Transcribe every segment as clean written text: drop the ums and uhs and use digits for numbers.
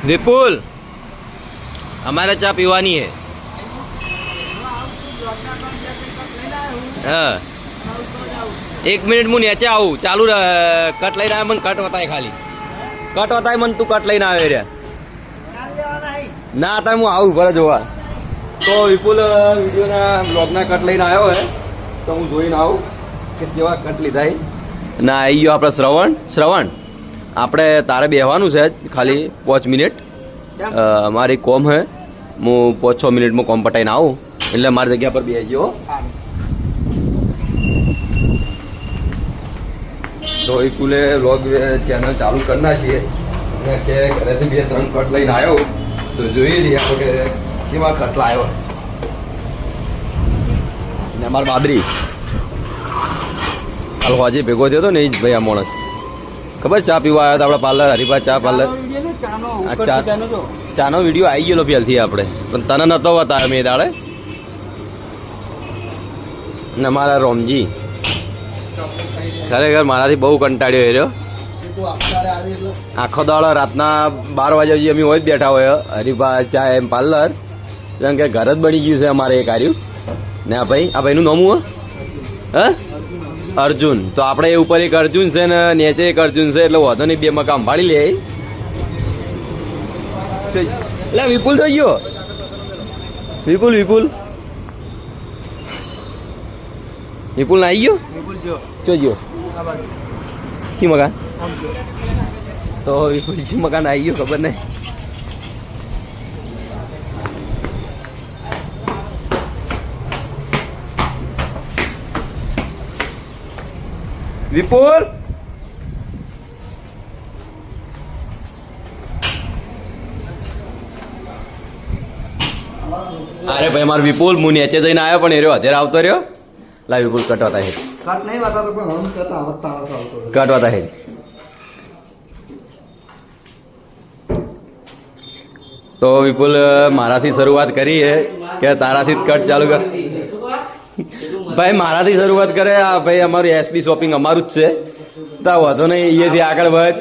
विपुल हमारे चा पीवानी है। हाँ 1 मिनिट मुझे नीचे आऊ चालू कट लई मन कट होता है खाली कट होता है मन तू कट लई आवे रे ना आता हूँ आऊ बड़ा जोवा तो विपुल वीडियो ना ब्लॉग ना कट लई आयो है तो हूँ जोई आऊ के केवा कट लीधा है ना आई गयो आपड़ा श्रवण આપણે તારે બેહવાનું છે ખાલી 5 મિનિટ મારી કોમ હે હું 5-6 મિનિટમાં કોમ પટાઈને આવું એટલે મારી જગ્યા પર બેસજો તો વિપુલે વ્લોગ ચેનલ ચાલુ કરના છીએ કે ઘરેથી 2-3 કટ લઈને આવ્યો તો જોઈ લઈએ કે કેવા કટ લાવ્યો ને અમાર બાદરી હાલ હોજે ભેગો થયો તો ને એ જ ભાઈ આ માણસ खबर चा पीवा आया था अपना पार्लर हरिभा चा पार्लर चानो वीडियो आई गयो पेल थी आपणे पण तने नतो बतायो मे दाड़े ने मारा रोमजी खरेखर माराथी बहु कंटाळ्यो हेर्यो आखो दाड़ो रातना 12 वागे अमी होय बैठा होय हरिभा चा एम पार्लर जेम के घर ज बनी गयुं छे अमारे एक आर्यु ने आ भाईनुं नाम हुं ह अर्जुन तो આપણે ઉપર એક અર્જુન છે ને નીચે એક અર્જુન છે એટલે વાંધો નહીં બે માં કામ ભાળી લે એટલે વિપુલ થઈ ગયો વિપુલ ના આવી ગયો જોજો કી મકાન તો વિપુલ કી મકાન આવી ગયો ખબર નહીં विपुल अरे भाई मार विपुल मु नीचे जईने आयो पण एरो अधेर आवतो रह्यो ला विपुल कटवाता है कट नहीं वाता तो पण हम कहता आवता आवतो कटवाता है तो विपुल माराथी शुरुआत करी है के ताराथी कट चालू कर भाई माराथी शुरुआत करे भाई अमारू एसबी शॉपिंग अमारू ज छे तो वांधो नहीं अहींयाथी आगळ वध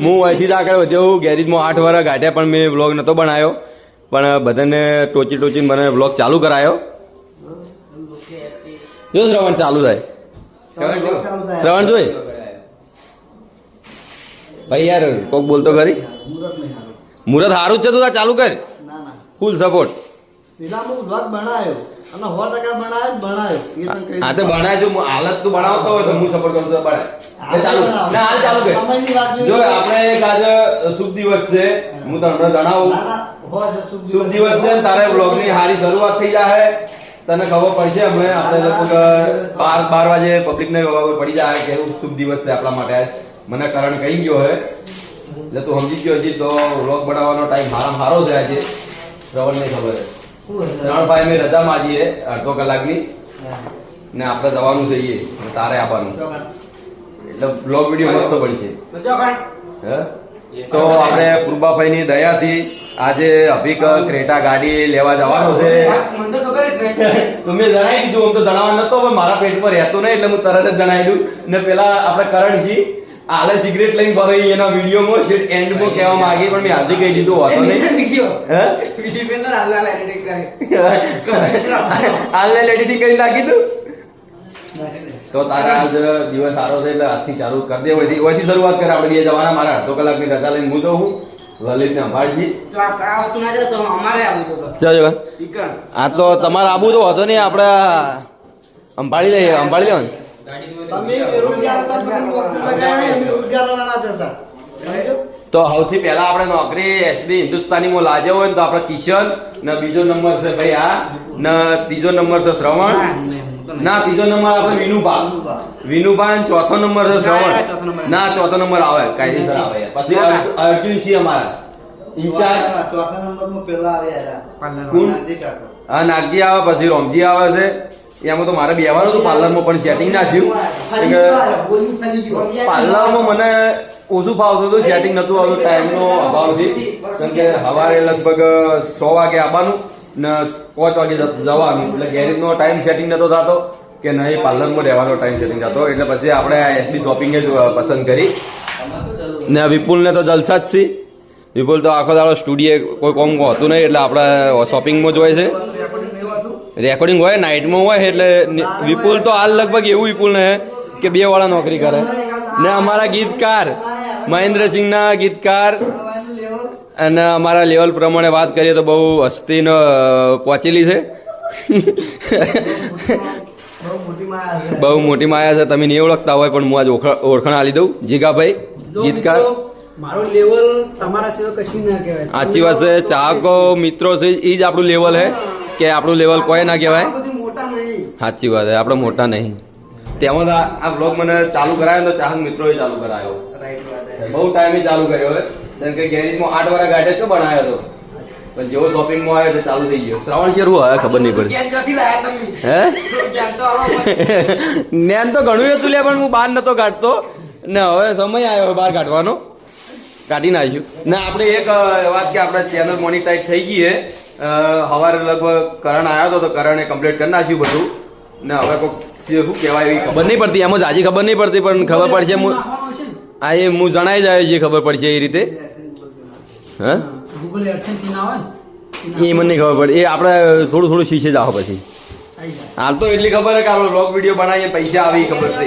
हूँ अहींथी ज आगळ वध्यो 8 वर्ष गाठ्या पण मैं व्लॉग नतो बनायो पण बधाने टोची मने व्लॉग चालू करायो जो श्रवण चालू थाय श्रवण जोई भाई यार कोक बोलतो खरी मुहूर्त हारू ज छे तो चालू कर ना फूल सपोर्ट પેલા હું વ્લોગ બનાવ્યો અને 100% બનાવ્યો હા તો બનાય જો હાલત તું બનાવતો હોય તો હું સપોર્ટ કરું તો બનાય ચાલુ ના હાલ ચાલુ કર જો આપણે એક આજ શુભ દિવસ છે હું તમને જણાવું શુભ દિવસ છે તારે વ્લોગ ની સારી શરૂઆત થઈ જાહે તને ખબર પડશે હમણે આપણે લગભગ 12 વાગે પબ્લિક ને ખબર પડી જાય કે શુભ દિવસ છે આપણા માટે મને કરણ કહી ગયો હે એટલે તું સમજી ગયો હજી તો વ્લોગ બનાવવાનો ટાઈમ સારો છે આજે શ્રવણ ને ખબર છે ત્રણ ભાઈ મેં રજા માંગી અડધો કલાકની ને આપણે જવાનું થઈએ તારે આપવાનું એટલે બ્લોગ વિડીયો મસ્ત બનશે તો આપણે પૂર્બાભાઈ ની દયાથી આજે અભિક ક્રેટા ગાડી લેવા જવાનું છે તો મેં જણાવી દીધું આમ તો જણાવવા નતો પણ મારા પેટ પર રહેતો નહીં એટલે હું તરત જ જણાવી દઉં ને પેલા આપણે કરણજી આલે સિગરેટ લઈને ભરાઈ એના વિડીયોમાં શેટ એન્ડમાં કહેવા માંગી પણ મેં આજે કહી દીધું વાતો નહીં હાલ એડિટિંગ કરી નાખી દઉં તો તારા આજ દિવસ સારો છે એટલે આજથી ચાલુ કરી દે ઓયથી શરૂઆત કરે આપણે બે જવાના મારા અડધો કલાકની રજા લઈને હું તો હું લલિત ને અંબાડજી આ તો તમારે આબુ તો હતો નહીં આપણે અંબાડી લઈએ અંબાડી લેવાનું તો સૌથી પહેલા આપણે નોકરી એસબી હિન્દુસ્તાનીમાં લાજ્યો હોય તો આપણે કિશન ને બીજો નંબર છે ભાઈ આ ને ત્રીજો નંબર છે શ્રવણ ના ત્રીજો નંબર આપણે વિનુભા ચોથો નંબર છે શ્રવણ ના ચોથો નંબર આવે કાયદેસર આવે પછી અર્જુન સિંહ અમારા ઇન્ચાર્જ ચોથા નંબરમાં પેલા હા નાગજી આવે પછી રોમજી આવે છે એમાં તો મારે બેવાનું હતું પાર્લરમાં પણ સેટિંગ ના થયું પાર્લરમાં મને ઓછું ફાવતું હતું સેટિંગ નતું આવતું ટાઈમનો અભાવથી કેમ કે સવારે લગભગ 6 વાગે આવવાનું ને 5 વાગે જવાનું એટલે ગેરેજનો ટાઈમ સેટિંગ નતો થતો કે નહીં પાર્લરમાં રહેવાનો ટાઈમ સેટિંગ થતો એટલે પછી આપણે એસબી શોપિંગ જ પસંદ કરી ને વિપુલને તો જલસા જ છે વિપુલ તો આખો દાડો સ્ટુડિયો કોઈ કોમ હોતું નહીં એટલે આપણે શોપિંગમાં જ હોય છે રેકોર્ડિંગ નહીં હોતું. રેકોર્ડિંગ હોય નાઇટમાં હોય એટલે વિપુલ તો હાલ લગભગ એવું વિપુલ ને કે 2 વાળા નોકરી કરે ને અમારા ગીતકાર મહેન્દ્રસિંહના ગીતકાર તમારું level અને અમારા લેવલ પ્રમાણે વાત કરીએ તો બહુ હસ્તીનો પહોંચેલી છે બહુ મોટી માયા છે. બહુ મોટી માયા છે તમે નહીં ઓળખતા હોય પણ હું આજ ઓળખાણ આલી દઉં જીગાભાઈ જો ગીતકાર મિત્રો, મારું લેવલ તમારા સિવાય કશું ના કહેવાય. સાચી વાત છે ચાહકો મિત્રો છે એ જ આપણું લેવલ છે કે આપણું લેવલ કોઈ ના કહેવાય આ બધું મોટા નહીં. સાચી વાત છે આપણે મોટા નહીં તેમાં તો આ બ્લોગ મને ચાલુ કરાયો તો ચાહક મિત્રોએ ચાલુ કરાયો Right વાત છે. બહુ ટાઈમે ચાલુ કર્યો હવે જેમ કે ગેરેજમાં 8 વાળા ગાડે તો બનાવ્યો હતો પણ જેવો શોપિંગમાં આવ્યો તો ચાલુ થઈ ગયો શ્રાવણ શેરું હવે ખબર નહીં પડી ક્યાં ક્યાંથી લાયા તમે? હે ક્યાં તો આવો મને. જ્ઞાન તો ઘણું હતું લે પણ હું બહાર નતો કાઢતો ને હવે સમય આવ્યો બહાર કાઢવાનો કાઢી નાખ્યું ને આપણે એક વાત કે આપણે ચેનલ મોનિટાઈઝ થઈ ગઈ છે સવારે લગભગ કરણ આવ્યો હતો તો કરણે કમ્પ્લીટ કરી નાખ્યું બધું ને હવે કોઈક શું કહેવાય એવી ખબર નહીં પડતી એમ જ હજી ખબર નહીં પડતી પણ ખબર પડશે હું નાખવાનું હશે ને? આ એ હું જણાઈ જાય જે ખબર પડશે એ રીતે હા Google AdSense થી ના આવે ને? એ મને નહીં ખબર પડે એ આપણે થોડું થોડું શીખી જાઓ પછી આવી જાય. હાલ તો એટલી ખબર છે કે આપણે બ્લોગ વિડીયો બનાવીએ પૈસા આવી ખબર છે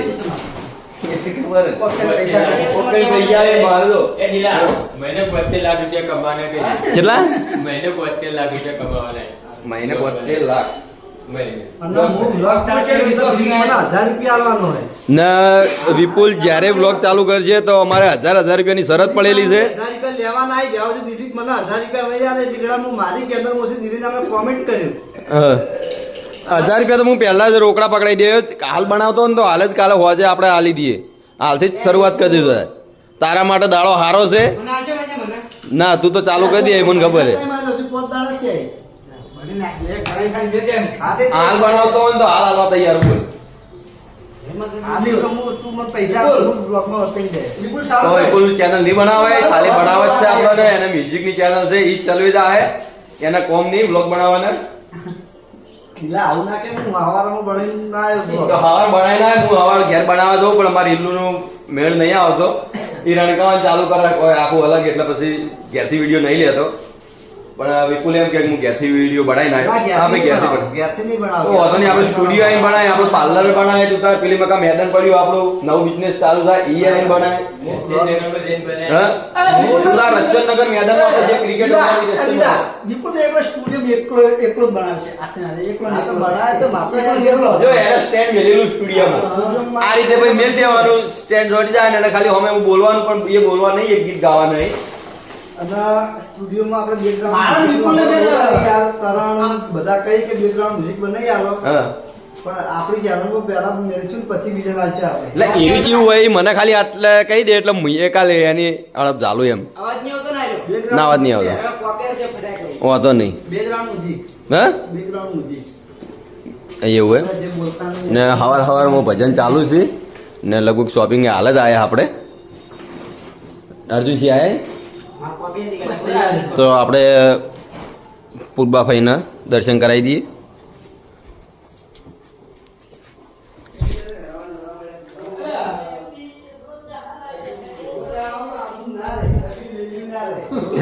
એટલી ખબર છે. પોકેટ પૈસા આવે. પોકેટ પૈસા આવે બહાર તો. એ નીલા મહિને 72 લાખ રૂપિયા કમાવાના કઈ કેટલા મહિને 72 લાખ રૂપિયા કમાવાના મહિને 72 લાખ મહિને અને હું vlog start કર્યો તો મને 1000 રૂપિયા આલવાનો હોય. ને વિપુલ જ્યારે બ્લોગ ચાલુ કરશે તો અમારે 1000 રૂપિયાની શરત પડેલી છે 1000 રૂપિયા લેવાના આવી જાવ છો દિલીપ મને 1000 રૂપિયા લઈ આવે ટીકડા હું મારી કેન્દ્ર મોસી દિલીપને અમે કોમેન્ટ કર્યું 1000 રૂપિયા તો હું પહેલા જ રોકડા પકડાઈ દે હાલ બનાવતો ને તો હાલ જ કાલે હોજે આપણે હાલી દઈએ હાલથી જ શરૂઆત કરી દીધું તારા માટે દાડો હારો છે મને આવજો વચ્ચે મને. ના તું તો ચાલુ કરી દે એ મને ખબર છે મારે હજુ 5 દાડા છે. મને નાખ દે, ઘરે ખાઈને દે દે. હા તે હાલ બનાવતો હોય ને તો હાલ હાલવા તૈયાર બોલ આને તો તું મને પૈસા આપો, હું બ્લોગમાં વસાઈ જાય. વિપુલ તો સારું વિપુલ ચેનલ નહીં બનાવે ખાલી બનાવે જ છે આપણને એને મ્યુઝિકની ચેનલ છે ઈ જ ચલવી દા હે એના કોમ નહીં બ્લોગ બનાવવાના એટલે આવું ના કે હું હવારમાં ભણીને ના આવ્યો તો હવાર બનાવી ના હું હવાર ઘેર બનાવવા દઉં પણ અમારે ઈલ્લુનો મેળ નહીં આવતો ઈ રણકાવાનું ચાલુ કરે કોઈ આખું અલગ એટલે પછી ઘેરથી વિડીયો નહીં લેતો પણ વિપુલ એમ કે હું ઘેરથી વિડીયો બનાવી નાખ્યો હા ભાઈ ઘેરથી બનાવ ઘેરથી નહીં તો બનાવો. વાંધો નહીં આપણે સ્ટુડિયો આવીને બનાવીએ આપણું પાર્લર બનાવીએ તો તાર પેલી મકા મેદાન પડ્યું આપણું નવું બિઝનેસ ચાલુ થાય ઈ આવીને બનાવીએ શ્રીનગરમાં જઈને બનાવ્યા. હા પેલા રચનનગર મેદાનમાં આપણે જે ક્રિકેટ વિપુલ તો એકલો સ્ટુડિયો એકલો એકલો જ બનાવશે. આખે આખે એકલો ને આ તો એકલો. બનાવે તો માપે એકલો ને એકલો. એકલો. જો એને સ્ટેન્ડ મેલેલું સ્ટુડિયોમાં આ રીતે ભાઈ મેલ દેવાનું સ્ટેન્ડ જોડી જાય ને એટલે ખાલી અમે હું બોલવાનું પણ એ બોલવા નહીં એક ગીત ગાવા નહીં અને સ્ટુડિયોમાં આપણે મારા વિપુલને બેકગ્રાઉન્ડ તરણ બધા કઈ કે બેકગ્રાઉન્ડ મ્યુઝિક બનાવી આલો હા પણ આપણી ચેનલમાં પહેલા મેળશું ને પછી બીજા વાંચે આપણે એટલે એવી જેવું હોય એ મને ખાલી આટલે કહી દે એટલે મુએ કાલે એની અડપ ચાલુ એમ અવાજ નહીં આવતો ને આર્યો? ના અવાજ નહીં આવતો હવે પોકે છે ફટાક લઈ. વાંધો નહીં બેકગ્રાઉન્ડ મ્યુઝિક હા બેકગ્રાઉન્ડ મ્યુઝિક એવું એમ જે બોલતા નહીં. ને હવારમાં ભજન ચાલુ છે ને લગભગ શોપિંગ હાલ જ આયા આપણે અર્જુનસિંહ આયા મારા પોકે નથી કરતા. તો આપણે પૂર્બાભાઈના દર્શન કરાવી દઈએ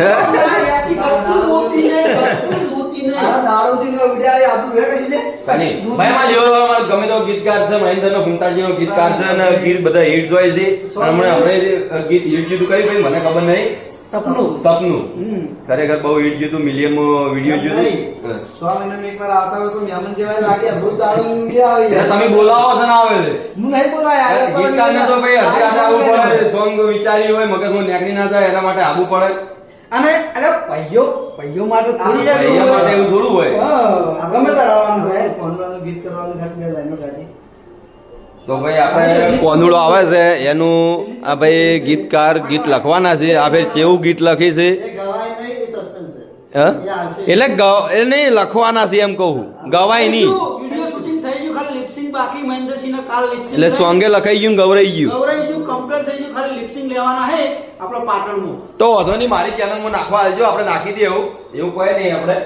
આયાથી બધું ધોતી ને, બધું ધોતી ને. આ દારૂડીનો વિડિયો આપણું હે કઈ લે ભાઈ માં લેવલ વાળા ગમે તો ગીતકાર છે મહેન્દ્ર નો ભૂમતાજી નો ગીતકાર છે અને ગીત બધા હિટ જોય છે અને હમણાં હવે જે ગીત હિટ જીતું કઈ ભાઈ મને ખબર નહીં સપનું. સપનું ખરેખર બહુ હિટ જીતું મિલિયન વિડીયો જીતું 6 મહિનામાં એકવાર આવતા હોય તો મહેમાન જેવા લાગે રોજ દારૂ વિડિયો આવી એટલે તમે બોલાવો છો ને આવે છે હું નહીં બોલાય ગીતકાર ને તો ભાઈ અડધી રાતે આવવું પડે સોંગ વિચારી હોય મગજમાં નેકરી ના થાય એના માટે આવવું પડે અને અરે પૈયો માટે થોડી યાર અહીંયા માટે એવું થોડું હોય હા, ગમે તાર આવવાનું હોય. કોનવાનું ગીત કરવાનું ખાલી બે લાઈનો ગાજી તો ભાઈ આપણે કોનુડો આવે છે એનું આ ભાઈ ગીતકાર ગીત લખવાના છે આ ભાઈ કેવું ગીત લખી છે એ ગવાય નહીં એ સસ્પેન્સ છે હા? એ આવશે. એટલે એ નહીં લખવાના છે એમ કહું ગવાય નહીં વિડિયો શૂટિંગ થઈ ગયું, ખાલી લિપસિંગ બાકી. મહેન્દ્રસિંહ ને કાલ લિપસિંગ એટલે સોંગે લખાઈ ગયું ગવરાઈ ગયું ગૌરાઈ ગયું, કમ્પ્લીટ થઈ ગયું, ખાલી લિપસિંગ લેવાના હે આપણા પાટણમાં. તો વાંધો નહીં મારી ચેનલમાં નાખવા આવજો આપણે નાખી દઈએ એવું કોઈ નહીં આપણે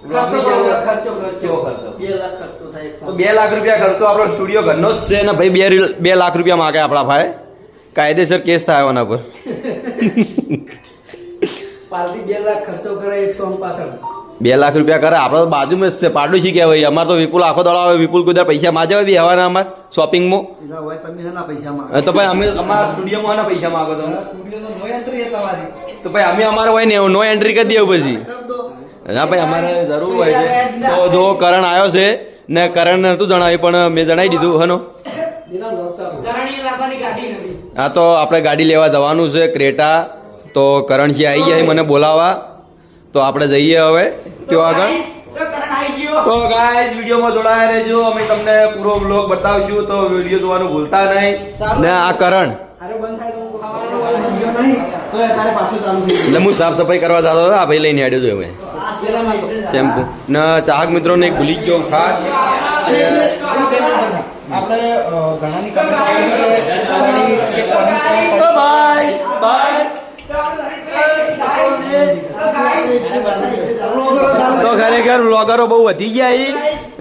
ખર્ચો બરોબર, ખર્ચો કેવો ખર્ચો? 2 લાખ ખર્ચો થાય એક તો 2 લાખ રૂપિયા ખર્ચો આપણો સ્ટુડિયો ઘરનો જ છે ને ભાઈ 2 લાખ રૂપિયા માગે આપણા ભાઈ કાયદેસર કેસ થાય એના પર પાર્ટી 2 લાખ ખર્ચો કરે 165. 2 લાખ રૂપિયા કરે આપણે તો બાજુમાં જ છે પાડોશી કહેવાય અમારે તો વિપુલ આખો દડો આવે વિપુલ કોઈ દાડો પૈસા માજે બી હવાના અમારે શોપિંગમાં એના હોય તમે શેના પૈસામાં તો ભાઈ અમે અમારા સ્ટુડિયોમાં આના પૈસા માંગો તમે સ્ટુડિયોનો નો એન્ટ્રી છે તમારી તો ભાઈ અમે અમારે હોય ને નો એન્ટ્રી કરી દેવું પછી કર દો. ના ભાઈ અમારે જરૂર હોય છે તો જો કરણ આવ્યો છે ને કરણ નતું જણાવ્યું પણ મેં જણાવી દીધું હનો દિલા લોક ચાલુ. કરણી લાવવાની ગાડી નવી. હા તો આપણે ગાડી લેવા જવાનું છે ક્રેટા તો કરણજી આવી જાય મને બોલાવા તો આપણે જઈએ હવે ત્યાં આગળ તો કરણ આવી ગયો. તો ગાઈસ વિડીયોમાં જોડાયા રહેજો અમે તમને પૂરો બ્લોગ બતાવશું તો વિડીયો જોવાનું ભૂલતા નહીં ને આ કરણ અરે બંધ થાય તો હું ખાવાનો વાળો વિડિયો નહીં તો એ તારે પાછું ચાલુ થઈ એટલે હું સાફ સફાઈ કરવા જતો હતો આ ભાઈ લઈને આડ્યો છું હવે ગયું. શેમ્પુ ને ચાહક મિત્રોને એક ભૂલી જ ગયો ખાસ અને આપણે ઘણાની કમેન્ટ આવી છે તારાની કે comment બાય બાય તો ખરેખર વ્લોગરો બહુ વધી ગયા ઈ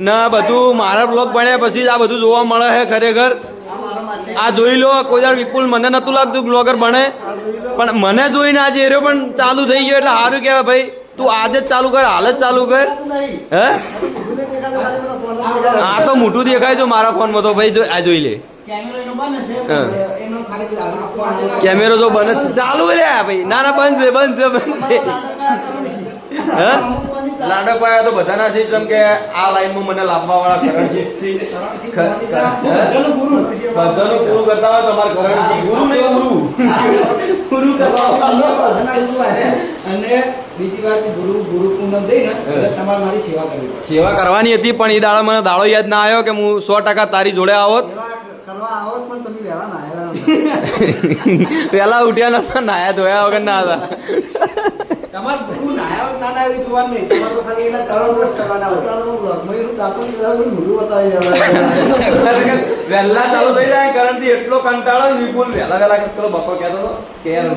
ને બધું મારા વ્લોગ બન્યા પછી જ આ બધું જોવા મળે છે ખરેખર આ જોઈ લો કોઈ વાર વિપુલ મને નતું લાગતું બ્લોગર બને પણ મને જોઈને આજે એરો પણ ચાલુ થઈ ગયો એટલે સારું કહેવાય ભાઈ તું આજે જ ચાલુ કર હાલ જ ચાલુ કર હે આ તો મોટું દેખાય છે મારા ફોનમાં તો ભાઈ આ જોઈ લે કેમેરો એનો બને છે હા. એનો ખાલી પેલા આપવાનું કેમેરો જો બને છે, ચાલુ રે ભાઈ ના ના બંધ છે બંધ છે બંધ છે હે લાડક પાયા તો બધાના છે જેમ કે આ લાઈનમાં મને લાવવા વાળા કરણજીતસિંહ બધાનું પૂરું કરતા હોય તમારે કરણજી ગુરુ નહીં ગુરુ કરવા અને બીજી વાત ગુરુ પૂનમ થઈ ને એટલે તમારે મારી સેવા કરવી પડે. સેવા કરવાની હતી પણ એ દાડો મને દાડો યાદ ના આવ્યો કે હું 100% તારી જોડે આવત એવા કરવા આવો પણ તમે વહેલા નાયેલા નહોતા. પેલા ઉઠ્યા નતા નાયા ધોયા વગર ના હતા તમારે ગુરુ નાયા હોય ના નાયા એવું જોવાનું નહીં. તમારે તો ખાલી એના તરણ વર્ષ કરવાના હોય. અત્યારનો બ્લોગમાં એવું દાખલ કરાવે પણ મોઢું બતાવી દેવાય. વહેલા ચાલુ થઈ જાય કારણ થી એટલો કંટાળો ને વિપુલ વહેલા પેલો બપોર કહેતો હતો કે યાર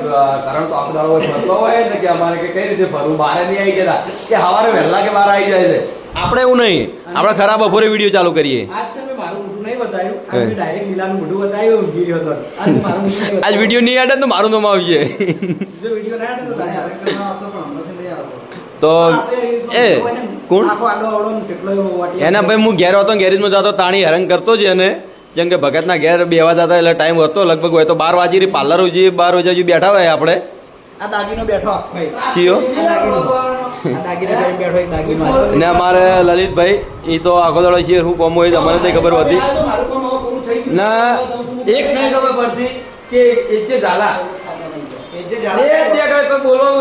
કરણ તો આખો દાડો ફરતો હોય ને કે અમારે કે કઈ રીતે ફરવું બહાર નહીં આવી ગયા કે સવારે વહેલા કે બહાર આવી જાય છે આપણે એવું નહીં આપણે ખરાબ બપોરે વિડીયો ચાલુ કરીએ આજ છે મેં મારું મોઢું નહીં બતાવ્યું. આજ મેં ડાયરેક્ટ નીલાનું મોઢું બતાવ્યું જીરી હતો. આજ મારું મોઢું નહીં આજ બતાવ્યું. વિડીયો નહીં આડે તો મારું નામ આવશે જો વિડીયો ના આવે તો તારે આવે. કરવા આવતો પણ હમણાંથી નહીં આવતો. તો એ કોણ આખો આડો અવળો ને કેટલો એવો વાટી એના ભાઈ હું ઘેર હતો ગેરેજમાં જતો તાણી હેરાન કરતો જ એને જેમ કે ભગતના ઘેર બેવા જતા એટલે ટાઈમ હતો લગભગ હોય તો 12 વાગી પાર્લર જે 12 વાગ્યા સુધી બેઠા હોય આપણે આ દાગીનો બેઠો આખો એ. ચિયો આ દાગીનો લઈને બેઠો એક દાગીનો આવ્યો. ને અમારે લલિતભાઈ એ તો આખો દાડો છે શું કોમ હોય અમને નહીં ખબર હતી મારું કામ હવે પૂરું થઈ ગયું. ના એક નહીં ખબર પડતી કે એ જે ઝાલા એ જે એ જાણે- જે આગળ કોઈ બોલવા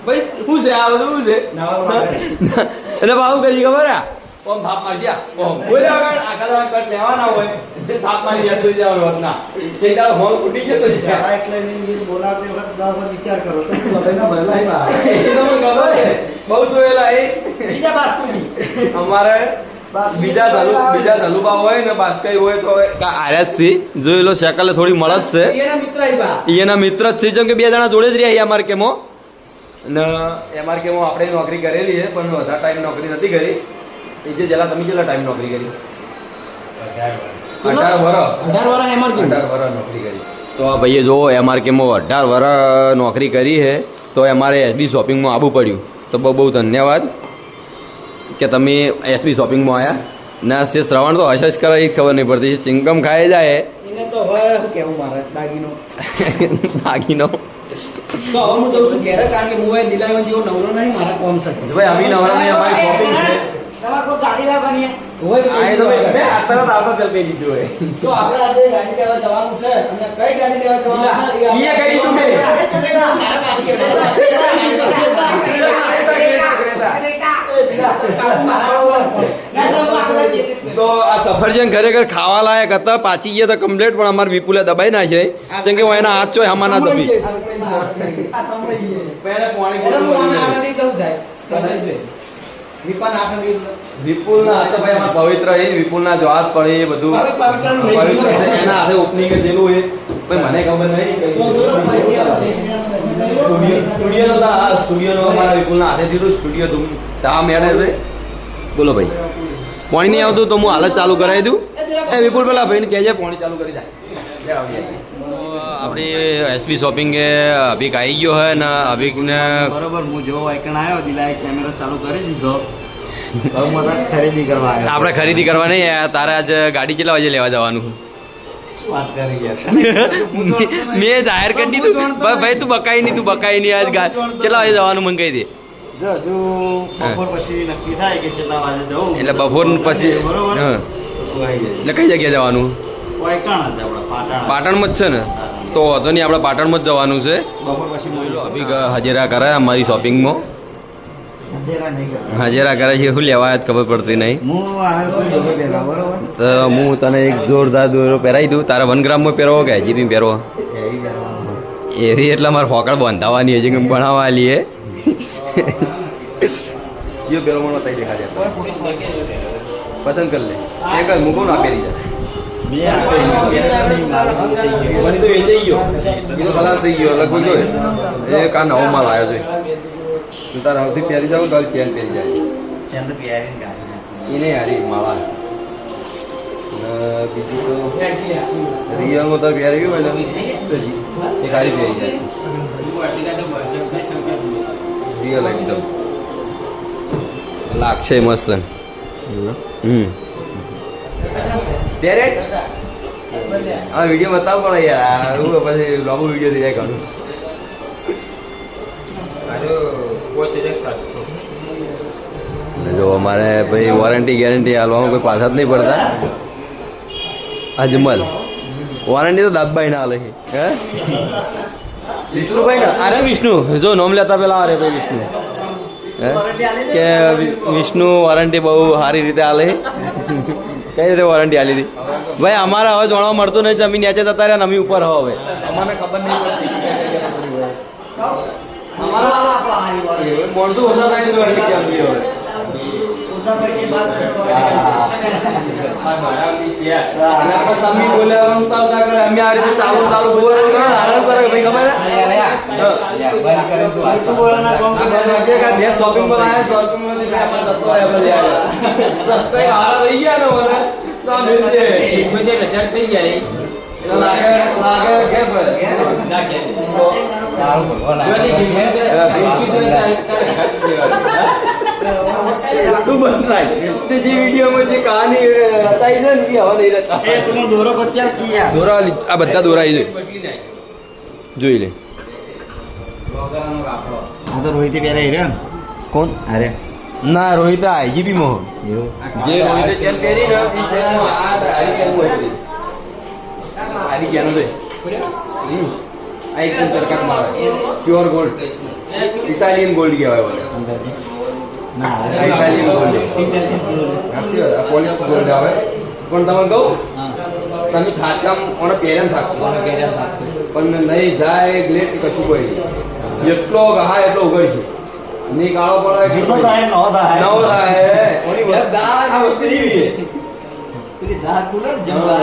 ભાઈ શું છે આ બધું શું છે નવા વાળા. એટલે બાબુ કરી ખબર આ ઓમ થાપ મારી ગયા ઓમ કોઈ આગળ આખા દાડા કટ લેવાના હોય તે થાપ મારી ગયા તો જવાનું હોત ના તે દાડો ફોન ઉડી ગયો તો જાણે એટલે નહીં, એ બોલાવતી વખત 10 વાર વિચાર કરો તો શું બધાયના ભલાઈ માં આવે. એ તો મને ખબર છે બહુ જોયેલા એ બીજા બાસ્કુની. અમારે બીજા ધલુબા હોય ને બાસ્કાઈ હોય તો આર્યા જ છે જોઈ લો શકલ થોડી મળત છે એના મિત્ર આવ્યા. એના મિત્ર જ છે જેમ કે બે જણા જોડે જ રહ્યા એમઆર કેમો ને એમઆર કેમો આપણે નોકરી કરેલી છે પણ વધારે ટાઈમ નોકરી નથી કરી એ જે જેલા તમે કેટલા ટાઈમ નોકરી કરી 18 વર્ષ 18 વાળા એમાં 18 વર્ષ નોકરી કરી તો આ ભાઈએ જો એમઆર કેમો 18 વર્ષ નોકરી કરી છે તો અમારે એસબી શોપિંગમાં આવવું પડ્યું તો બહુ બહુ ધન્યવાદ કે તમે એસબી શોપિંગમાં આવ્યા ના છે શ્રવણ તો હશ કરે એ ખબર નહીં પડતી ચિંગમ ખાઈ જાય એને તો હવે શું કેવું મારે દાગીનો. દાગીનો તો હવે હું જઉં છું ઘેરે કારણ કે હું એ દિલાવન જેવો નવરો નહીં મારા કોમ છે. ભાઈ અમી નવરાની અમારી શોપિંગ છે તમારે કોઈ ગાડી લાવવાની હે? હોય તો આ એ તો ભાઈ ગમે આ તરત આવતા ચાલ કહી દીધું હોય તો આપણે આજે ગાડી લેવા જવાનું છે અને કઈ ગાડી લેવા જવાનું છે ઈએ કઈ દીધું મેં. મારા ગાડી ના તો હું આગળ જઈ લઈશ. તો આ સફરજન ખરેખર ખાવા લાયક હતા પાછી ગયા તો કમ્પ્લેટ પણ અમારે વિપુલે દબાઈ નાખે જેમ કે હું એના હાથ ચોય હમાના દબી આ સંભળાઈ જાય. પહેલે પાણી એટલે હું આને આગળ બોલું. નહીં કહું થાય. સંભળાઈ જાય. વિપાન આગળ નહીં. વિપુલના હાથે ભાઈ અમારે પવિત્ર એ વિપુલના જવાબ પડે એ બધું હવે પવિત્રનું નહીં. પવિત્ર છે. એના હાથે ઓપનિંગ જેલું એ ભાઈ મને ખબર નહીં સ્ટુડિયો નો અમારા વિપુલના હાથે દીધું સ્ટુડિયો તા મેળે છે બોલો ભાઈ પાણી નહીં આવતું તો હું હાલત ચાલુ કરાવી દઉં એ વિપુલ પેલા ભાઈને કહેજે પાણી ચાલુ કરી જાય આપણી એસપી શોપિંગ એ અભિક આવી ગયો હે ને અભિકને બરોબર હું જો આઈકન આવ્યો દિલાએ કેમેરો ચાલુ કરી દીધો હવે મતલબ ખરીદી કરવા આવ્યો આપણે ખરીદી કરવા નહીં આવ્યા. તારે આજ ગાડી કેટલા વાગે લેવા જવાનું? શું વાત કરી ગયા મેં જાહેર કરી દીધું ભાઈ તું બકાઈ નહીં આજ કેટલા વાગે જવાનું મને કહી દે. જો હજુ બપોર પછી નક્કી થાય કે કેટલા વાગે જવું એટલે બપોર પછી બરોબર હા તો આવી જાય એટલે કઈ જગ્યાએ જવાનું? આઈકન જ આપણે પાટણ પાટણમાં જ છે ને? તો વાંધો નહીં આપણે પાટણમાં જ જવાનું છે. બપોર પછી મળ્યો અભિક હાજરા કરે અમારી શોપિંગમાં હજેરા નહીં કરતા હાજરા કરે છે. શું લેવા જ ખબર પડતી નહીં. હું આવ્યો છું જોડે પહેરવા બરોબર તો હું તને એક જોરદાર દોરો પહેરાવી દઉં. તારે 1 ગ્રામમાં પહેરવો કે હજી બી પહેરવો? એવી પહેરવાનું એવી એટલે મારે ફોકડ બંધાવવાની હજી કેમ બનાવવાની હે. જીઓ પહેરો મને બતાવી દેખાડે પસંદ કરી લે એક જ મૂકો ના પહેરી જાય. મને તો વેચાઈ ગયો બીજો ખલાસ થઈ ગયો લગભગ જોઈ એ કા નવો માલ આવ્યો છે. તું તારા આવતી પહેરી જાવ તો ચેન પહેરી જાય એને હારી માળા બીજું તો રિયલમાં તાર પહેરી ગયું એટલે એક હારી પહેરી જાય રિયલ એકદમ લાગશે મસ્ત. ત્યારે આ વિડીયો બતાવો પડે યાર હું પછી લાંબુ વિડીયો થઈ જાય ઘણું. જો અમારે ભાઈ વોરંટી ગેરંટી હાલવામાં કોઈ પાછા જ નહીં પડતા. અજમલ વોરંટી તો દાદભાઈ ના હાલે છે. હે વિષ્ણુભાઈ ના અરે વિષ્ણુ જો નામ લેતા પેલા અરે ભાઈ વિષ્ણુ કે વિષ્ણુ વોરંટી બહુ સારી રીતે હાલે. કઈ રીતે વોરંટી હાલી હતી ભાઈ? અમારે હવે જાણવા મળતું નહીં. અમે નીચે જતા રહ્યા અમે ઉપર હવે અમને ખબર નહીં પડતી. મોડું ઓછા થાય છે કેમ બી હવે તમે બોલ્યા કરે અમે આ રીતે ચાલુ બોલવાનું કરે હારણ કરે ભાઈ ખબર શોપિંગ માં આવ્યા શોપિંગ થઈ ગયા ને મને થઈ જાય તું બંધ રાખ. તે જે વિડીયોમાં જે કહાની રચાઈ છે ને એ હવે નહીં રચાય. તમે દોરો કોત્યા કિયા દોરા આ બધા દોરા આવી જાય જોઈ લે. આ તો રોહિતે પહેરે રે કોણ? અરે ના રોહિત આઈજીપી મોહ જે રોહિતે ચેન પહેરી ને એ ચેનમાં આ હારી કેમ હોય હારી કેનો છે આ એકદમ ચરકાટ મારે પ્યોર ગોલ્ડ ઇટાલિયન ગોલ્ડ કહેવાય બોલે. ના આ ઇટાલિયન ગોલ્ડ સાચી વાત. આ પોલિશ ગોલ્ડ આવે પણ તમે કહું તમે થાકમ ઓને પહેર્યા ને થાકશો પણ નહીં જાય ગ્લેટ કશું કોઈ નહીં. એટલો ગહા એટલો ઉગડશે ની કાળો પડે જેટલો થાય નો થાય નવો થાય ઓની આ વસ્તુ જેવી છે. પેલી દાર ખુલે ને જમવા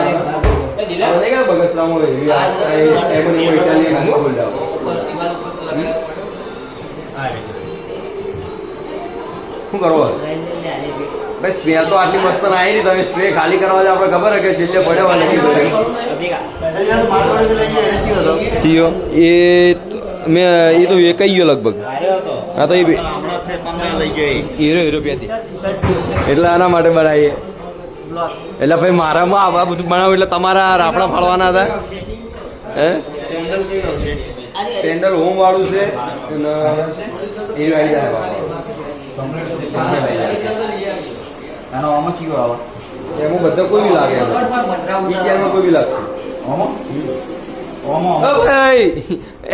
આપણે કે બગસરામો એવી આ એમની ઇટાલિયન ગોલ્ડ આવે. શું કરવો ભાઈ? સ્પ્રે તો આટલી મસ્ત ના આવી તમે સ્પ્રે ખાલી કરવા જ આપણે ખબર હે કે છેલ્લે પડ્યો નથી ચિયો એ મેં એ તો વેકાઈ ગયો લગભગ. હા તો એ હીરો ત્યાંથી એટલે આના માટે બનાવીએ. એટલે ભાઈ મારામાં આ બધું બનાવું એટલે તમારા રાફડા ફાળવાના હતા. હે પેન્ડલ હોમ વાળું છે અને એ આવી જાય આનો આમાં ચીયો આવે એમાં બધા કોઈ બી લાગે એમાં કોઈ બી લાગશે.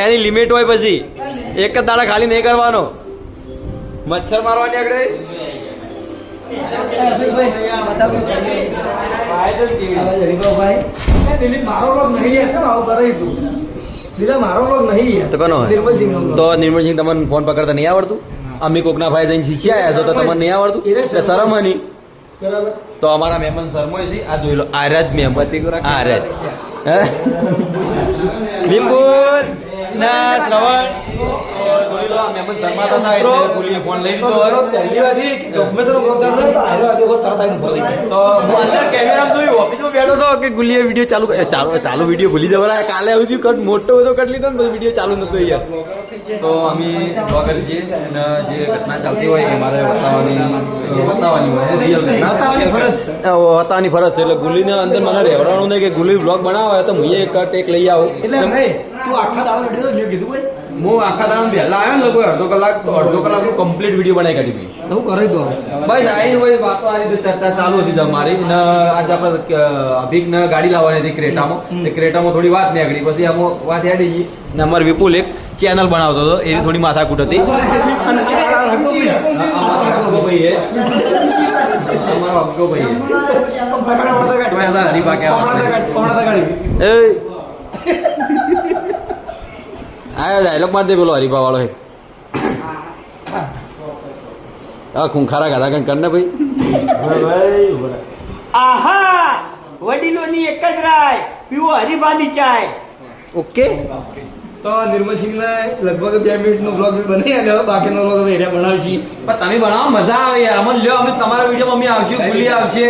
એની લિમિટ હોય પછી એક જ દાડા ખાલી નહીં કરવાનો. મચ્છર મારવાની આગળ તો કોનો તો નિર્મલસિંહ તમને ફોન પકડતા નહીં આવડતું? અમે કોકના ભાઈ જઈને શીખ્યા આવ્યા છો તો તમને નહીં આવડતું એટલે શરમ હની. તો અમારા મહેમાન શરમોય છે. આ જોઈ લો આર્યા જ મહેમાન આર્યા જ વિપુલ ના શ્રવણ જોઈ લો, આ મહેમાન શર્માતા હતા એટલે ગુલીએ ફોન લઈ લીધો હોય. પહેલી વાત એ કે ગમે તેનો vlog ચાલુ થાય તો હારો આગે તરત આવીને ઉભો થઈ જાય. તો હું અંદર કેમેરામાં જોયું, ઓફિસમાં બેઠો હતો કે ગુલીએ વિડીયો ચાલુ વિડીયો ભૂલી જવાય. કાલે આવું થયું, કટ મોટો બધો કટ લીધો ને પછી વિડીયો ચાલુ નતો યાર. તો અમે vlog કરી છીએ અને જે ઘટના ચાલતી હોય એ મારે બતાવવાની હોય. રિયલ બતાવવાની ફરજ છે. બતાવવાની ફરજ છે. એટલે ગુલીને અંદર મને રહેવાનું નહીં કે ગુલી vlog બનાવે તો હું એક કટ એક લઈ આવું. એટલે ભાઈ તું આખા દાડો વિડિયો મેં કીધું ભાઈ હું આખા દાડા વહેલા આવ્યો ને લગભગ અડધો કલાકનું કમ્પ્લીટ વિડીયો બનાવી કાઢી. તો હું કરે તો બસ આવીને ભાઈ વાતો આ રીતે ચર્ચા ચાલુ હતી તમારી ને આજે આપણે અભિક ને ગાડી લાવવાની હતી ક્રેટામાં. એ ક્રેટામાં થોડી વાત નીકળી, પછી આમાં વાત હેડી ગઈ ને અમારે વિપુલ એક ચેનલ બનાવતો હતો, એની થોડી માથાકૂટ હતી. અમારો અગ્ગો ભાઈ હરીફા આ ડાયલોગ માર દે પેલો હરીફા વાળો. હા ખૂંખારા ગાધા કણ કર ને ભાઈ. આહા વડીલોની એક જ રાય પીવો હરીફાની ચાય. ઓકે તો નિર્મલસિંહ ને લગભગ 2 મિનિટનો બ્લોગ બનાવી આલ્યો, બાકીનો બ્લોગ હવે એરિયા બનાવશી. પણ તમે બનાવો મજા આવે યાર. અમને લ્યો, અમે તમારા વિડીયો મમ્મી આવશે, ગુલી આવશે.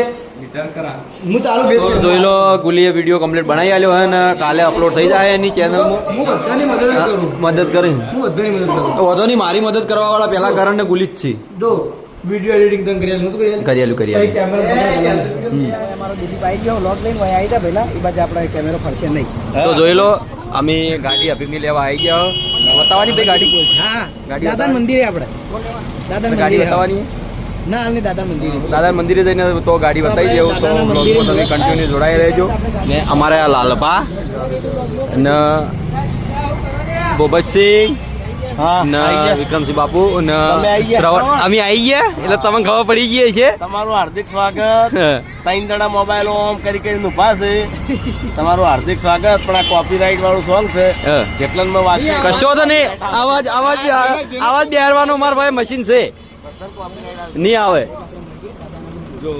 હું ચાલુ બેસ તો જોઈ લો, ગુલીએ વિડીયો કમ્પ્લીટ બનાવી આલ્યો હે ને કાલે અપલોડ થઈ જાય એની ચેનલમાં. હું બધાની મદદ જ કરું. મદદ કરી હું બધાની મદદ કરું. તો વધો નહીં, મારી મદદ કરવા વાળા પેલા કરણ ને ગુલી જ છે. જો વિડિયો એડિટિંગ તને કરી આલ્યું, કરી આલ્યું. અમારો બીજી બાઈક ગયો વ્લોગ લઈને વહી આવી તા પહેલા એ બાજુ આપણે કેમેરો ફરશે નહીં. તો જોઈ લો, અમે ગાડી અભિની લેવા આવી ગયા. બતાવવાની ભાઈ ગાડી. હા ગાડી દાદા મંદિરે આપણે દાદા ગાડી મંદિરે બતાવવાની. ના હાલ નહીં દાદા મંદિરે. દાદા મંદિરે જઈને તો ગાડી બતાવી દેવું. તો બ્લોગમાં તમે કન્ટિન્યુ જોડાઈ રહેજો. ને અમારે આ લાલપા ને બોબતસિંહ ને વિક્રમસિંહ બાપુ ને શ્રવણ અમે આવી ગયા એટલે તમને ખબર પડી ગઈ છે. તમારું હાર્દિક સ્વાગત. 3 જણા મોબાઈલ ઓમ કરી ઉભા છે. તમારું હાર્દિક સ્વાગત. પણ આ કોપીરાઇટ વાળું સોંગ છે. જેટલામાં વાંચી કશો તો નહીં. આવાજ બેહારવાનો મારા ભાઈ મશીન છે, નહીં આવે. જો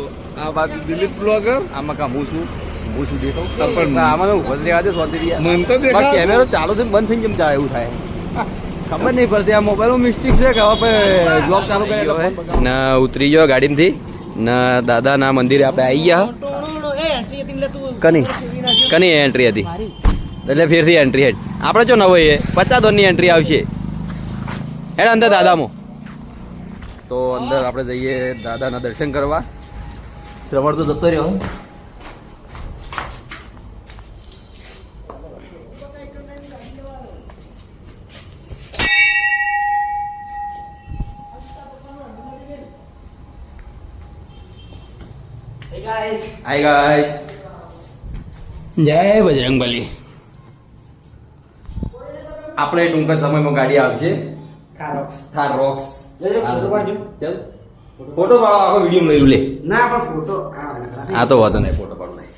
આ બાજુ દિલીપ બ્લોગર, આમાં કા હું છું દેખાવ પણ આમાં ઉભો રહેવા દે સોંદરી. મન તો દેખાવ કેમેરો ચાલુ થઈને બંધ થઈને કેમ જાય એવું થાય ખબર નહીં પડતી. આ મોબાઈલમાં મિસ્ટેક છે કે હવે બ્લોગ ચાલુ કરેલો હોય ને ઉતરી ગયો ગાડીમાંથી ને દાદાના મંદિરે આપણે આવી ગયા. કની એન્ટ્રી હતી એટલે ફેરથી એન્ટ્રી હેડ આપણે જો નવો એ 50 દોરની એન્ટ્રી આવશે. હેડ અંદર દાદામાં. તો અંદર આપણે જઈએ દાદાના દર્શન કરવા. શ્રવણ તો જતો રહ્યો. હાય ગાઈસ, જય બજરંગબલી. આપણે ટૂંક જ સમયમાં ગાડી આવશે થાર રોક્સ. ચાલ ફોટો પાડો, આખો વિડીયો લઈ લે. ના પણ ફોટો આ તો વાંધો નહીં, ફોટો પાડો નહીં.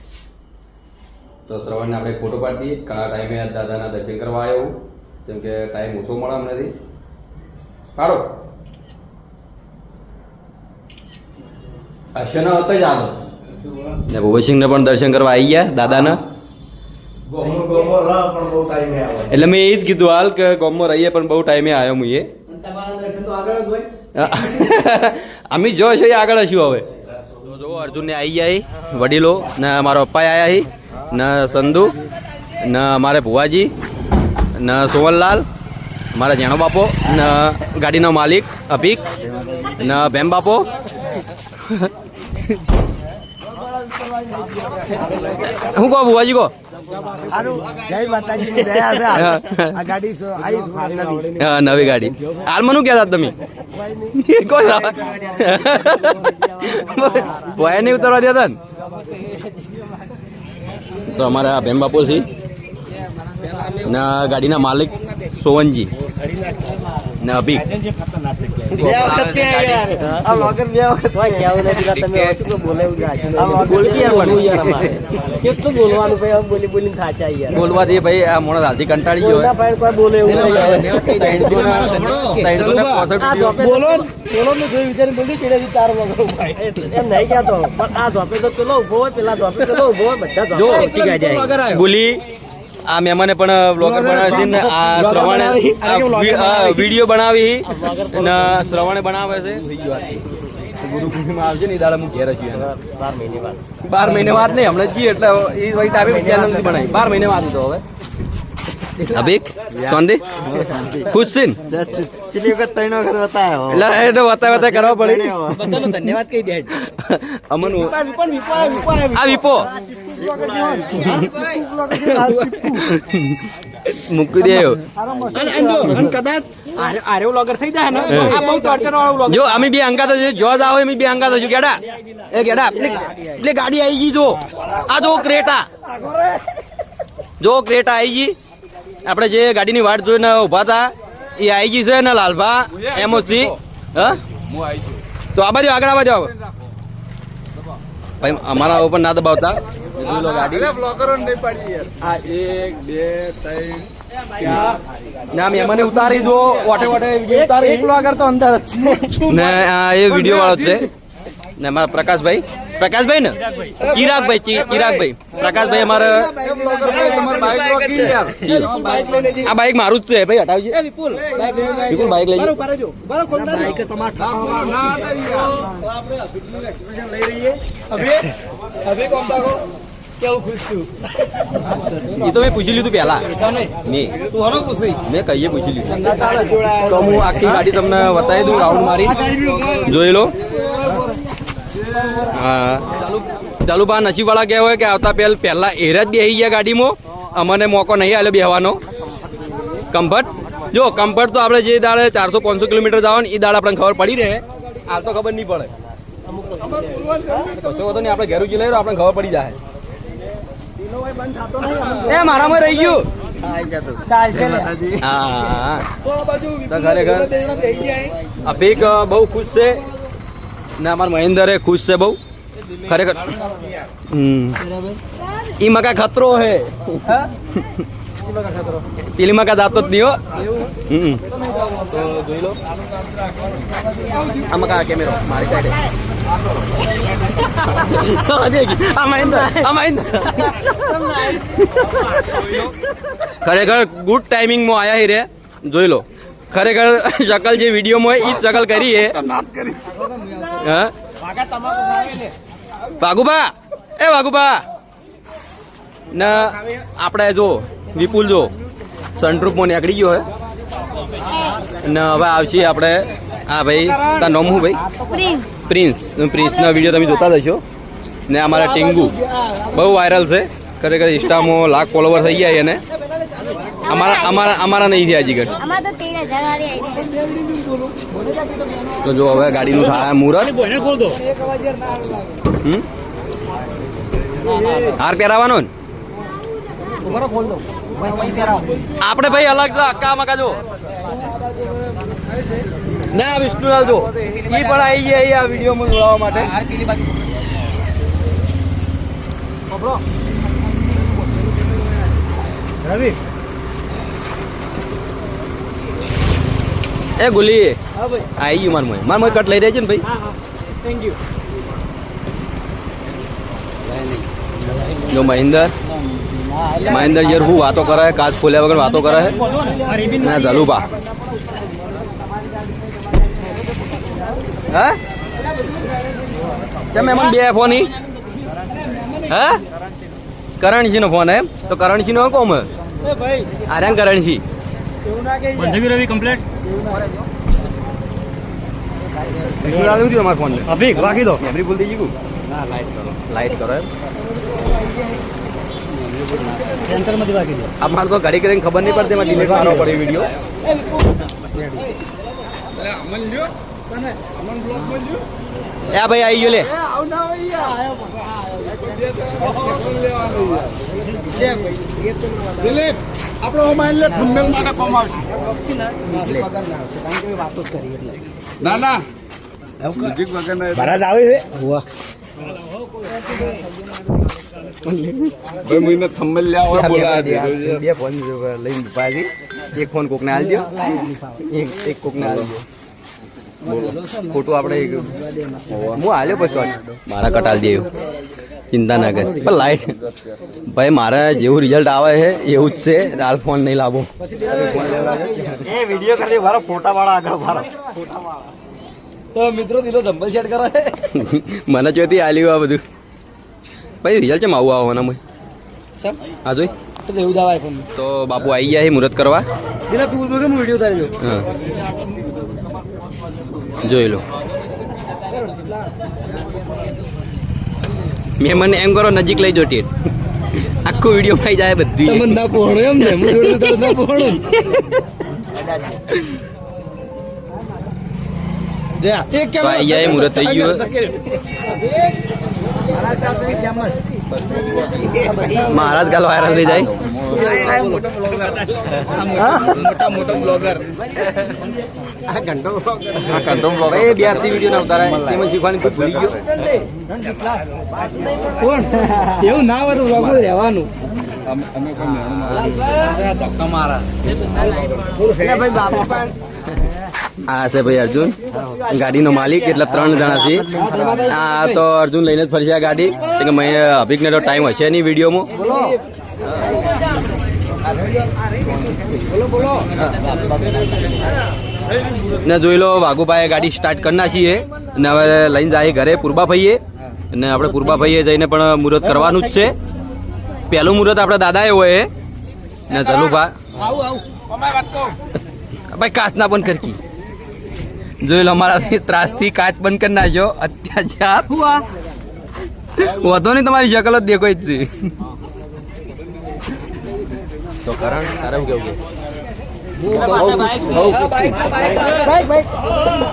તો શ્રવણને આપણે ફોટો પાડી દઈએ. ઘણા ટાઈમે દાદાના દર્શન કરવા આવ્યો, જેમ કે ટાઈમ ઓછો મળે અમને. પાડો અશ્વનો હતો જ આલો ને ભૂપતસિંહને પણ દર્શન કરવા આવી ગયા દાદાના. એટલે મેં એ જ કીધું હાલ કે ગોમમાં રહીએ પણ બહુ ટાઈમે આવ્યો હું. તમારા દર્શન તો આગળ જ હોય. અમે જો છે આગળ હશું હવે. તો જો અર્જુનને આવી ગયા વડીલો ને મારો પપ્પા આવ્યા ને સંધુ ને અમારે ભુવાજી ને સોવનલાલ, મારા જેણો બાપો ને ગાડીનો માલિક અભિક ને ભેમ બાપો. શું કહો ભુવાજી કહો? નવી ગાડી હાલમાં શું કહેતા તમે? કોઈ ભોયા નહીં ઉતરવા દેતા ને. તો અમારા ભેમ બાપુ છે ને ગાડીના માલિક સોવનજી ને અભિક. બોલવા દે ભાઈ, આ મોણસ હાલથી કંટાળી ગયો. ગુલી આ મહેમાને પણ બ્લોગર બનાવે છે ને આ શ્રવણે વિડીયો બનાવી અને શ્રવણે બનાવે છે ગુરુ પૂર્ણિમા આવશે ને એ દાડા હું ઘેર છું 12 મહિને વાત નહીં હમણાં જઈએ એટલે એ વહી ટાઈમે ચેનલ નથી બનાવી 12 મહિને વાત તો હવે અભિક શાંતિ ખુશ છે ને કેટલી વખત 3 વખત બતાવ્યો એટલે એટલે વતા કરવા પડે બધાનો ધન્યવાદ કહી દે અમન આ વિપો મૂકી દેયો કદાચ આરે વ્લોગર થઈ જાય ને આ બહુ ટોર્ચર વાળો વ્લોગ જો અમે બે અંગાત છે જો જ આવો અમે બે અંગાત છું ગેડા એ ગેડા એટલે ગાડી આવી ગઈ જો આ જો ક્રેટા આવી ગઈ આપણે જે ગાડીની વાટ જોઈને ઉભા હતા એ આવી ગઈ છે ને લાલભા એમઓસી હા તો આ બાજુ આગળ આવો ભાઈ અમારા ઉપર ના દબાવતા જોઈ લો ગાડી ના મેં ઉતારી દો વોટે ઉતારી એક વ્લોગર તો અંદર જ છે ને આ એ વિડીયો વાળો છે ને અમારા પ્રકાશભાઈ ને ચિરાગભાઈ પ્રકાશભાઈ અમારે આ બાઈક મારું જ છે ભાઈ હટાવજે વિપુલ બાઈક લઈ એ તો મેં પૂછી લીધું પેલા મેં કહીએ પૂછી લીધું તો હું આખી ગાડી તમને બતાવી દઉં રાઉન્ડ મારી જોઈ લો હા ચાલુ બા નસીબ વાળા ગયા હોય કે આવતા પહેલા એરા જ બેસી ગયા ગાડીમાં અમને મોકો નહીં આલ્યો બેહવાનો કમ્ફર્ટ તો આપણે જે દાડે 400-500 કિલોમીટર જવાનું એ દાડે આપણને ખબર પડી રહે હાલ તો ખબર નહીં પડે કશો વાંધો નહીં આપણે ઘેરું લઈ રહ્યો આપણને ખબર પડી જાય એ મારામાં રહી ગયું હા ખરેખર અભિક બહુ ખુશ છે ને અમાર મહેન્દ્ર ખુશ છે બહુ ખરેખર ઈ મકા ખતરો હે પેલી મકા જાતો જ નહીં હો તો જોઈ લો આ મકા કેમેરો મારી સાઈડે ખરેખર ગુડ ટાઈમિંગમાં આયા હી રે જોઈ લો ખરેખર શકલ જે વિડીયોમાં હોય એ જ શકલ કરી હે હા વાઘુબા ને આપણે જો વિપુલ જો સનરૂફમાં નીકળી ગયો હે ને હવે આવશે આપણે હા ભાઈ તાર નામ શું ભાઈ પ્રિન્સનો વિડીયો તમે જોતા જશો ને અમારા ટીંગુ બહુ વાયરલ છે ખરેખર ઇન્સ્ટામાં લાખ ફોલોવર થઈ ગયા એને અમારા નહીં થયા હજી ઘર તો જો હવે ગાડીનું થાય મુહૂર્ત હાર પહેરાવાનો ને આપણે ભાઈ અલગ છે અક્કા મકા જો ના વિષ્ણુલાલ જો એ પણ આવી ગયા આ વિડીયોમાં જોડાવા માટે રવિ એ ગુલી આવી ગયું માર કટ લઈ રહેજે ને ભાઈ થેન્ક યુ જો મહેન્દ્ર યાર હું વાતો કરે કાચ ખોલ્યા વગર વાતો કરે ના જલુબા હા કેમ એમાં બે ફોન હા કરણસિંહ નો ફોન એમ તો કરણસિંહ નો કોમ આર્યન કરણસિંહ રવિ કમ્પ્લેટ તમારા ફોન અભિક રાખી દો મેમરી ભૂલ થઈ ગયું લાઈટ કરો એમ સેન્ટરમાંથી રાખી દો અમારે તો ઘડી કરીને ખબર નહીં પડતી એમાં ડિલેટ કરવો પડે વિડીયો એ ભાઈ આવી ગયો લે દિલીપ આપણો માઇન્ડ લે થંબનેલ માટે કોમ આવશે ના મ્યુઝિક વગર ભરાજ આવે છે ભાઈ મને થંબનેલ લેવા બોલા દે બે ફોન લઈને પાછી એક ફોન કોકને આલી દો એક કોકને આલી દો ખોટું આપણે હું હાલ્યો પછી મારા કટાલ દેવું ચિંતા ના કર પણ લાઈટ ભાઈ મારે જેવું રિઝલ્ટ આવે છે એવું જ છે હાલ ફોન નહીં લાવો એ વિડીયો કરી મારો ફોટા વાળા આગળ મારો તો મિત્રો દિલો ધંબલ શેર કરે મને ચોથી હાલ્યું આ બધું ભાઈ રિઝલ્ટ છે આવું આવવાના મેં સમ હા જોઈ તો એવું દાવાય ફોન તો બાપુ આવી ગયા છે મુહૂર્ત કરવા દિલા તું બોલ કે હું વિડિયો તારી જો હા જોઈ લો મેં મને એમ કરો નજીક લઈ જો ટેટ આખું વિડીયો માં જાય બધી તમને ના પોણો એમ ને હું જોડે તારે ના પોણો જે એક તો આવી જાય મુહૂર્ત થઈ ગયું મહારાજ કાલ વાયરલ થઈ જાય મોટો બ્લોગર બે આરતી વિડીયો ના ઉતારાય તેમાં શીખવાની કોઈ ભૂલી ગયો કોણ એવું ના હોય તો બ્લોગર રહેવાનું આ છે ભાઈ અર્જુન ગાડીનો માલિક એટલે 3 જણા છે આ તો અર્જુન લઈને જ ફરશે આ ગાડી કે મેં અભિકને તો ટાઈમ હશે નહીં વિડીયોમાં ને જોઈ લો વાઘુભાઈ ગાડી સ્ટાર્ટ કરી નાખીએ અને હવે લઈને જાય ઘરે પૂર્બાભાઈએ અને આપણે પૂર્બાભાઈએ જઈને પણ મુહૂર્ત કરવાનું જ છે પહેલું મુહૂર્ત આપણે દાદાએ હોય ને જલુભા ભાઈ કાચ ના બંધ કરકી જોઈ લો અમારા ત્રાસથી કાચ બંધ કરી નાખ્યો અત્યાચાર વધો નહીં તમારી શકલ જ દેખો જ છે તો કરણ તારે શું કેવું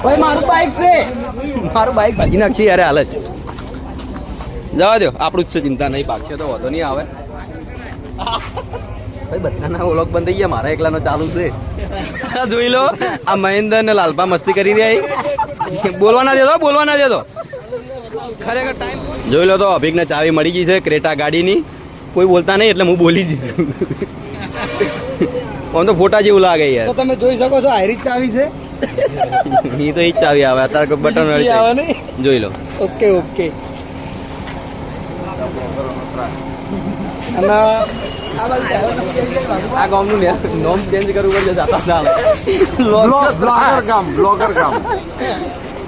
ભાઈ મારું બાઈક છે મારું બાઈક ભાગી નાખશે યાર હાલ જ જવા દો આપણું જ છે ચિંતા નહીં ભાગશે તો વધો નહીં આવે ભાઈ બધાના ઓલોક બંધ થઈ ગયા મારા એકલાનો ચાલુ છે જોઈ લો આ મહેન્દ્ર ને લાલપા મસ્તી કરી રહ્યા બોલવા ના દેતો ખરેખર ટાઈમ જોઈ લો તો અભિકને ચાવી મળી ગઈ છે ક્રેટા ગાડીની કોઈ બોલતા નહીં એટલે હું બોલી દીધું આમ તો ફોટા જેવું લાગે યાર તો તમે જોઈ શકો છો આયરી ચાવી છે એ તો એ જ ચાવી આવે અત્યારે બટન આવે નહીં જોઈ લો ઓકે ઓકે અને આ ગામનું નોમ ચેન્જ કરવું પડશે બ્લોગર કામ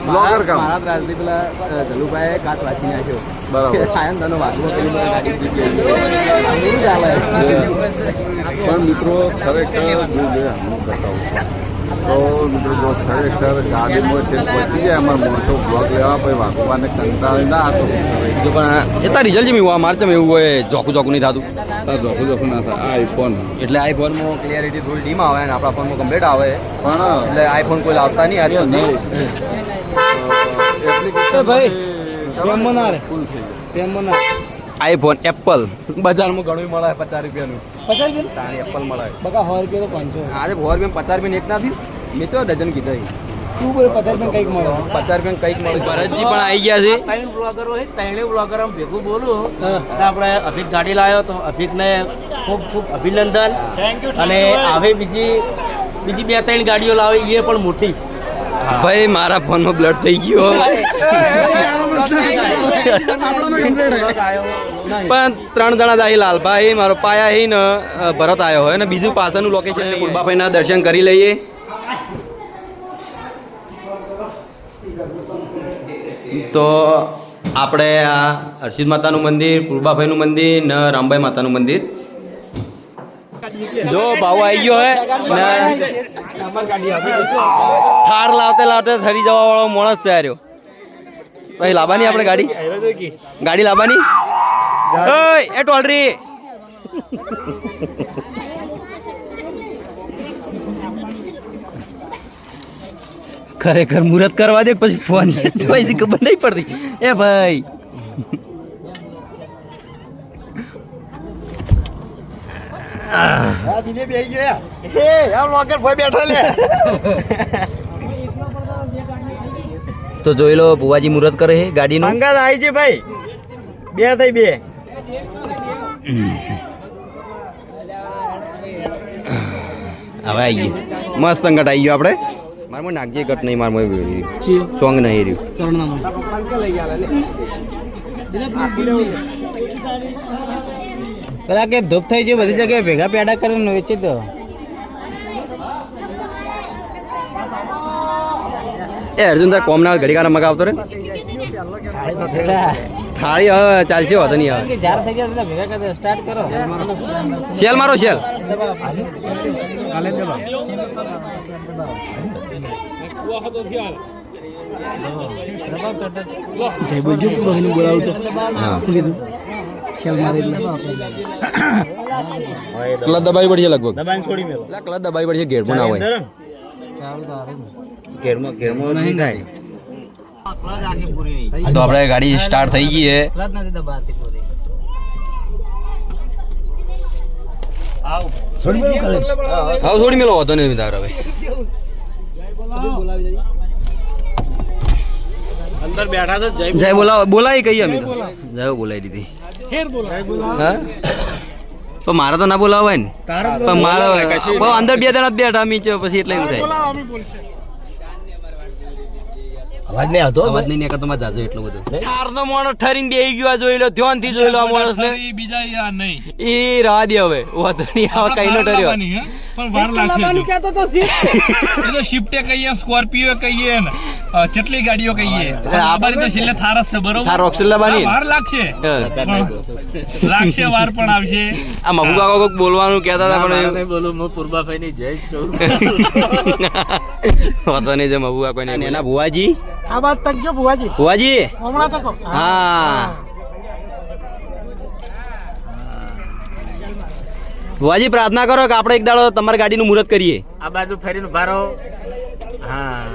મારા ત્રાસથી પેલા જલુભાઈ કાચ વાંચી નાખ્યો બરાબર આયન તને વાંચવો પણ મિત્રો ખરેખર હું બતાવું તો મિત્રો જો ખરેખર ગાડીમાં છે પહોંચી જાય અમારા મોટો બ્લોગ લેવા પછી વાઘોબાને કંટાળી ના હતો જો પણ એ તાર રિઝલ્ટ જેમ એવું મારે તમે એવું હોય જોખું નહીં થતું જોખું ના થાય આ આઈફોન એટલે આઈફોનમાં ક્લિયરિટી થોડી ડીમ આવે ને આપણા ફોનમાં કમ્પ્લીટ આવે પણ એટલે આઈફોન કોઈ લાવતા નહીં આજ નહીં ભાઈ પેમમાં ના રે ફૂલ થઈ ગયો પેમમાં ના આઈફોન એપલ બજારમાં ઘણું મળે 50 રૂપિયાનું 50 રૂપિયા તારી એપલ મળે બકા 100 રૂપિયા તો 500 આજે 100 રૂપિયા 50 રૂપિયા એક ના થયું મેં તો ડઝન કીધા તું બોલ 50 રૂપિયા કંઈક મળે 50 રૂપિયા કંઈક મળે ભરતજી પણ આવી ગયા છે ત્રણ બ્લોગરો છે ત્રણે બ્લોગર ભેગું બોલું તો આપણે અભિક ગાડી લાવ્યો તો અભિકને ખૂબ ખૂબ અભિનંદન અને હવે બીજી 2-3 ગાડીઓ લાવે એ પણ મોટી ભાઈ મારા ફોનમાં બ્લડ થઈ ગયો પણ 3 જણા જાય લાલભાઈ મારો પાયા હી ને ભરત આવ્યો હોય ને બીજું પાછળનું લોકેશન કુરબાભાઈના દર્શન કરી લઈએ તો આપણે આ હર્ષિદ માતાનું મંદિર કુરબાભાઈનું મંદિર ને રામભાઈ માતાનું મંદિર જો ભાવ આવી ગયો હે થાર લાવતે થરી જવા વાળો માણસ છે આર્યો ભાઈ લાવવાની આપણે ગાડી લાવવાની ઓય એ ટોલરી ખરેખર મુહૂર્ત કરવા દે પછી ફોન પછી ખબર નહીં પડતી એ ભાઈ તો જોઈ લો બુવાજી મુહૂર્ત કરે છે ગાડીનું અંગાત આવી છે ભાઈ 2 થઈ 2 હવે આવી ગઈ મસ્ત અંગત આવી ગયો આપણે મારમાં નાગજી કટ નહીં મારમાં સોંગ નહીં રહ્યું પેલા કે ધૂપ થઈ ગયું બધી જગ્યાએ ભેગા પેડા કરીને વેચી દો. એ અર્જુન તાર કોમના ઘડી કાર મગાવતો રે થાળી હવે ચાલશે વાતો નહીં હવે જ્યારે થઈ ગયા પેલા ભેગા કરી સ્ટાર્ટ કરો. શેલ મારો શેલ કાલે દબાવ. જય બોલજો પૂરો બોલાવું તો હા કીધું શેલ મારે ક્લચ દબાવી પડશે લગભગ ક્લચ દબાવી પડશે ગેર પણ ના હોય તો આપણે ગાડી સ્ટાર્ટ થઈ ગઈ છે. હા છોડી મેલો હતો ને તાર હવે અંદર બેઠા તો જય જય બોલાવી કહીએ અમે તો જય બોલાવી દીધી હા પણ મારે તો ના બોલાવાય ને પણ મારે અંદર 2 જણા જ બેઠા મીચો પછી એટલે એવું થાય અવાજ નહીં નીકળતો માં જાજો એટલો બધો ચાર નો માણસ ઠરીને બેહી ગયો જોઈ લો ધ્યાનથી જોઈ લો આ માણસ ને બીજા યાર નહીં એ રાહ દે હવે વાતો નહીં આવે કઈ નો ઠર્યો પણ વાર લાગશે એ તો શિફ્ટે કહીએ સ્કોર્પિયો કહીએ ને જેટલી ગાડીઓ કહીએ આ બારી તો છેલ્લે થાર જ છે બરોબર તાર ઓક્સિલ લાવવાની વાર લાગશે લાગશે વાર પણ આવશે આ મગુ કાકો કોક બોલવાનું કહેતા હતા પણ બોલું હું પૂર્વાભાઈ ની જય જ કહું. વાતો નહીં જે મગુ કાકો ને એના ભુવાજી આ વાત તક જો ભુવાજી ભુવાજી હમણાં તક હા ભુવાજી પ્રાર્થના કરો કે આપણે એક દાડો તમારી ગાડીનું મુહૂર્ત કરીએ. આ બાજુ ફરીને ઉભા રહો. હા